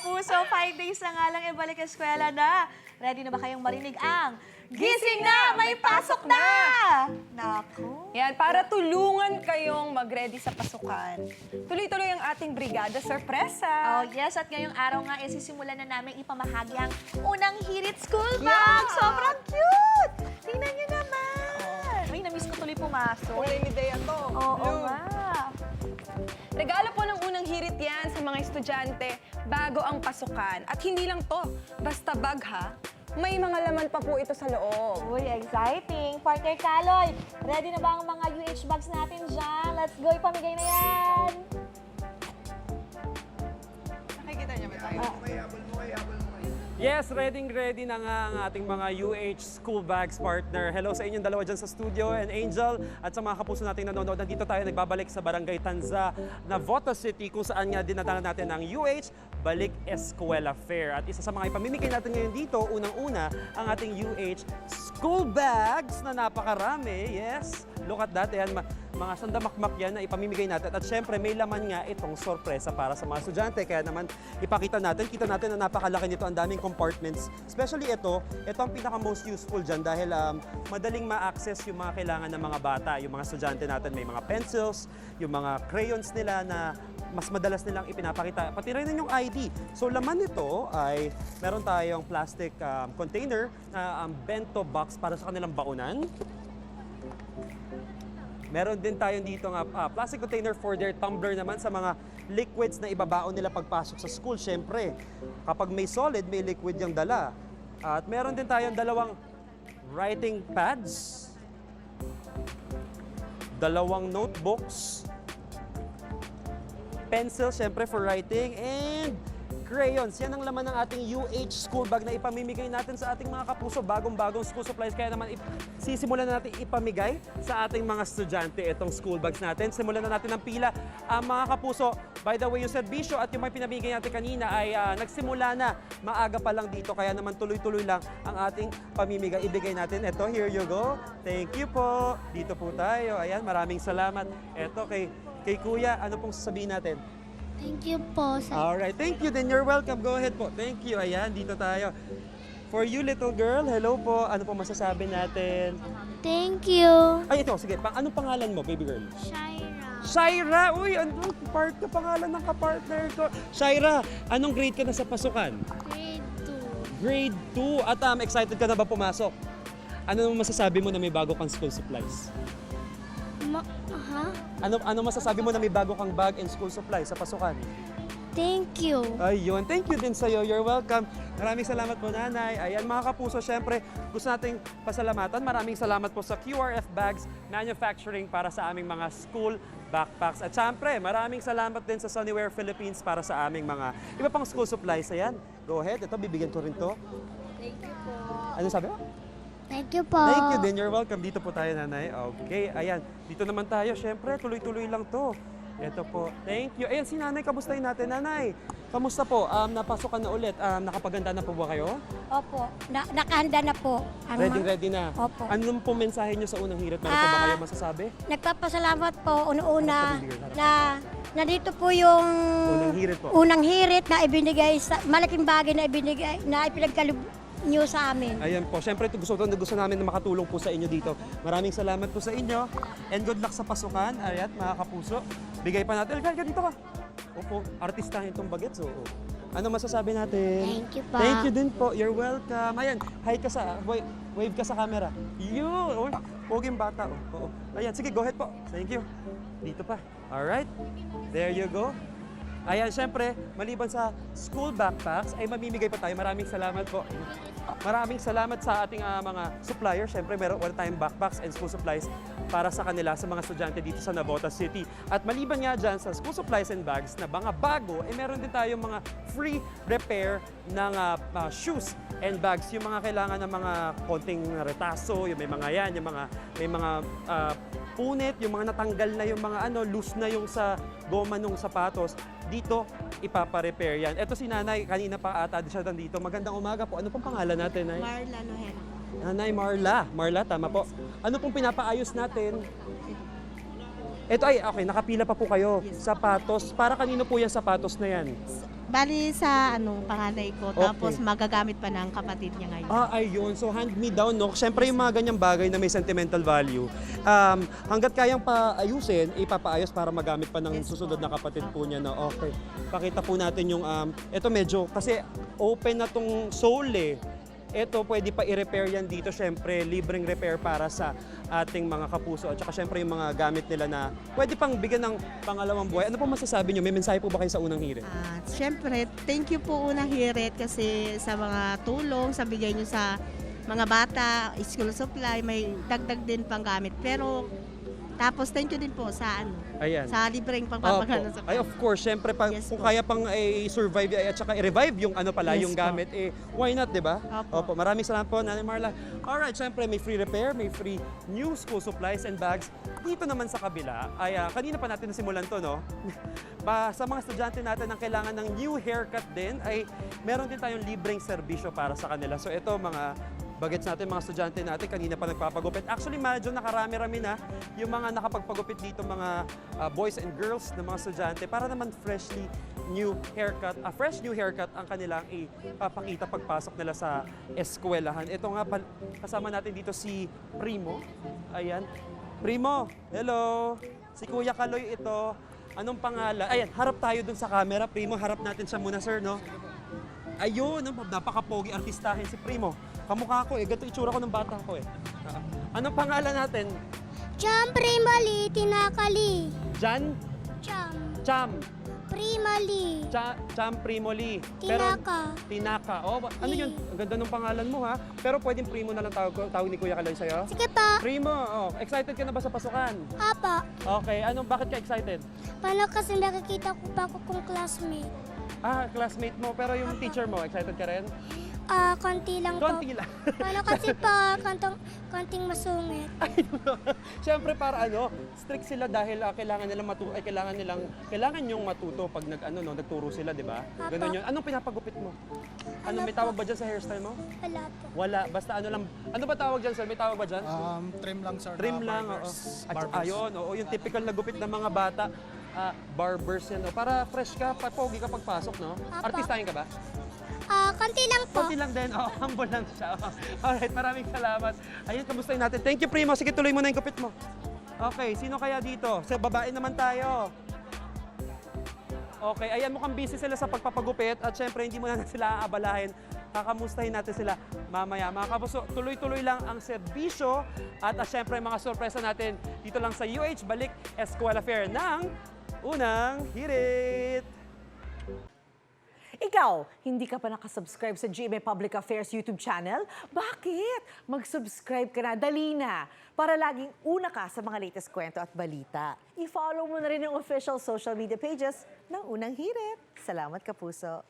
kapuso, 5 days na nga lang balik eskwela na. Ready na ba kayong marinig ang Gising na! May pasok na! Naku. Yan, para tulungan kayong mag-ready sa pasukan. Tuloy-tuloy ang ating Brigada Sorpresa. Oh yes, at ngayong araw nga sisimulan na namin ipamahagi ang unang hirit school bag. Sobrang cute! Tingnan niyo naman. Ay, na-miss ko tuloy pumasok. Kulay ni Dea to. Oo Blue. nga. Regalo po ng unang hirit yan sa mga estudyante bago ang pasukan. At hindi lang to, basta bag ha. May mga laman pa po ito sa loob. Uy, exciting. Partner Kaloy, ready na ba ang mga UH bags natin dyan? Let's go, ipamigay na yan. Nakikita niya ba tayo? Yes, ready na nga ang ating mga UH school bags partner. Hello sa inyong dalawa dyan sa studio and Angel at sa mga kapuso nating nanonood. Nandito tayo nagbabalik sa Barangay Tanza, Navotas City kung saan nga dinadala natin ang UH Balik Eskwela Fair. At isa sa mga ipamimigay natin ngayon dito, unang-una ang ating UH school bags na napakarami. Yes, look at that. Yan, mga sandamakmak yan na ipamimigay natin. At syempre, may laman nga itong sorpresa para sa mga estudyante. Kaya naman, ipakita natin, kita natin na napakalaki nito, ang daming compartments. Especially ito ang pinaka-most useful dyan dahil madaling ma-access yung mga kailangan ng mga bata. Yung mga estudyante natin, may mga pencils, yung mga crayons nila na mas madalas nilang ipinapakita. Pati rin yung ID. So, laman nito ay meron tayong plastic container na bento box para sa kanilang baunan. Meron din tayong dito nga plastic container for their tumbler naman sa mga liquids na ibabaon nila pagpasok sa school. Siyempre, kapag may solid, may liquid yung dala. At meron din tayong dalawang writing pads, dalawang notebooks, pencil, siyempre for writing, and crayons. Yan ang laman ng ating UH school bag na ipamimigay natin sa ating mga kapuso. Bagong-bagong school supplies. Kaya naman sisimulan na natin ipamigay sa ating mga estudyante itong school bags natin. Simulan na natin ang pila. Mga kapuso, by the way, yung serbisyo at yung may pinamigay natin kanina ay nagsimula na. Maaga pa lang dito. Kaya naman tuloy-tuloy lang ang ating pamimigay. Ibigay natin. Ito, here you go. Thank you po. Dito po tayo. Ayan, maraming salamat. Ito kay Kuya, ano pong sasabihin natin? Thank you po. Alright, thank you. Then you're welcome. Go ahead po. Thank you. Ayan, dito tayo. For you, little girl, hello po. Ano po masasabi natin? Thank you. Ay, ito, sige. Anong pangalan mo, baby girl? Shaira. Shaira! Uy, anong part ka pangalan ng kapartner ko? Shaira, anong grade ka na sa pasukan? Grade 2. Grade 2. At excited ka na ba pumasok? Ano masasabi mo na may bago kang school supplies? Ano masasabi mo na may bago kang bag and school supplies sa pasukan? Thank you. Ayun, thank you din sa'yo. You're welcome. Maraming salamat po, Nanay. Ayan, mga kapuso, syempre, gusto nating pasalamatan. Maraming salamat po sa QRF Bags Manufacturing para sa aming mga school backpacks. At syempre, maraming salamat din sa Sunnywear Philippines para sa aming mga iba pang school supplies. Ayan, go ahead. Ito, bibigyan ko rin to. Thank you po. Ano sabi mo? Thank you po. Thank you din. You're welcome. Dito po tayo, Nanay. Okay, ayan. Dito naman tayo. Syempre, tuloy-tuloy lang to. Ito po. Thank you. Ayan, si Nanay, kamustahin natin, Nanay. Kamusta po? Napasok ka na ulit. Nakapaganda na po ba kayo? Opo. Nakahanda na po. Ready na. Opo. Anong po mensahe nyo sa unang hirit? Meron po ba kayo masasabi? Nagpapasalamat po una-una na nandito po yung Unang hirit po. unang hirit na ibinigay sa malaking bagay na ibinigay na ipinagkaloob niyo sa amin. Ayan po. Siyempre, gusto namin na makatulong po sa inyo dito. Maraming salamat po sa inyo. And good luck sa pasukan. Ayan, mga kapuso. Bigay pa natin. Elkan, dito ka. Opo, artistahin itong bagets. Oo. Ano masasabi natin? Thank you po. Thank you din po. You're welcome. Ayan, hi ka sa, wave ka sa camera. You! Uy, poging bata. Oo. Ayan, sige, go ahead po. Thank you. Dito pa. Alright. There you go. Ayan, syempre, maliban sa school backpacks, ay mamimigay pa tayo. Maraming salamat po. Maraming salamat sa ating mga supplier. Syempre, meron tayong backpacks and school supplies para sa kanila, sa mga estudyante dito sa Navotas City. At maliban nga dyan sa school supplies and bags na mga bago, meron din tayong mga free repair ng shoes and bags. Yung mga kailangan ng mga konting retaso, yung may mga yan, yung may mga punit, yung mga natanggal na yung mga loose na yung sa goma ng sapatos, dito ipapa-repair yan. Ito si Nanay, kanina pa ata siya nandito. Magandang umaga po. Ano pong pangalan natin, Nay? Marla Nohel. Nanay Marla. Marla, tama po. Ano pong pinapaayos natin? Ito ay, okay, nakapila pa po kayo. Sapatos. Para kanino po yung sapatos na yan? Bali sa panganay ko, Okay. tapos magagamit pa ng kapatid niya ngayon. Ayun. So, hand-me-down, no? Siyempre, yung mga ganyang bagay na may sentimental value, hanggat kayang paayusin, ipapaayos para magamit pa ng susunod na kapatid po niya na okay. Pakita po natin yung, ito medyo, kasi open na tong sole eh. Ito, pwede pa i-repair yan dito. Siyempre, libreng repair para sa ating mga kapuso. At saka siyempre yung mga gamit nila na pwede pang bigyan ng pangalawang buhay. Ano po masasabi nyo? May mensahe po ba kayo sa unang hirit? Siyempre, thank you po Unang Hirit kasi sa mga tulong, sa bigay niyo sa mga bata, school supply, may dagdag din pang gamit. Pero, tapos thank you din po sa Ayan. sa libreng pagpapagano sa Ay, of course, syempre, Yes kung po. kaya pang i-survive at saka i-revive yung Yes yung po. gamit, why not, di ba? Opo. Maraming salamat po, Nanay Marla. Alright, syempre, may free repair, may free new school supplies and bags. Dito naman sa kabila, ay kanina pa natin nasimulan to, no? Sa mga estudyante natin ang kailangan ng new haircut din, ay meron din tayong libreng serbisyo para sa kanila. So ito, mga bagets natin, mga estudyante natin, kanina pa nagpapagupit. Actually, medyo nakarami-rami na yung mga nakapagpagupit dito, mga boys and girls na mga estudyante, para naman freshly new haircut, fresh new haircut ang kanilang ipapakita pagpasok nila sa eskwelahan. Ito nga, kasama natin dito si Primo. Ayan. Primo, hello. Si Kuya Kaloy ito. Anong pangalan? Ayan, harap tayo dun sa camera. Primo, harap natin siya muna, sir, no? Ayun, napaka-pogi artistahin si Primo. Kamukha ko ganito itsura ko ng bata ko Anong pangalan natin? Cham Primali Tinakali. Jan? Cham Cham. Primali Cham Primoli. Tinaka. Tinaka. Oh, ano yun? Ang ganda ng pangalan mo, ha? Pero pwedeng Primo na lang tawag ni Kuya Kaloy sa'yo? Sige pa. Primo, excited ka na ba sa pasukan? Apa. Okay, bakit ka excited? Paano kasi nakikita ko pa ko kong classmate? Classmate mo, pero yung teacher mo, excited ka rin? Konti lang Konti po. lang. Paano kasi pa konting masungit? Siyempre para strict sila dahil kailangan niyong matuto pag nagturo sila, 'di ba? Ganun 'yun. Anong pinapagupit mo? May tawag ba diyan sa hairstyle mo? Wala po. Wala, basta lang. Ano ba tawag diyan, sir? May tawag ba diyan? Trim lang, sir. Trim lang, oo. Ayun, yung typical na gupit ng mga bata. Barbers yan, para fresh ka, pogi ka pagpasok, no? Apa. Artistahin ka ba? Konti lang po. Konti lang din. Humble lang siya. Alright, maraming salamat. Ayun, kamustahin natin. Thank you, Primo. Sige, tuloy mo na yung gupit mo. Okay, sino kaya dito? Sa babae naman tayo. Okay, ayan, mukhang busy sila sa pagpapagupit at syempre hindi mo na sila aabalahin. Kakamustahin natin sila mamaya. Mga kapuso, tuloy-tuloy lang ang serbisyo at syempre mga sorpresa natin dito lang sa UH Balik Eskwela Fair ng Unang Hirit. Ikaw, hindi ka pa nakasubscribe sa GMA Public Affairs YouTube channel? Bakit? Mag-subscribe ka na, dali na, para laging una ka sa mga latest kwento at balita. I-follow mo na rin yung official social media pages ng Unang Hirit. Salamat, Kapuso.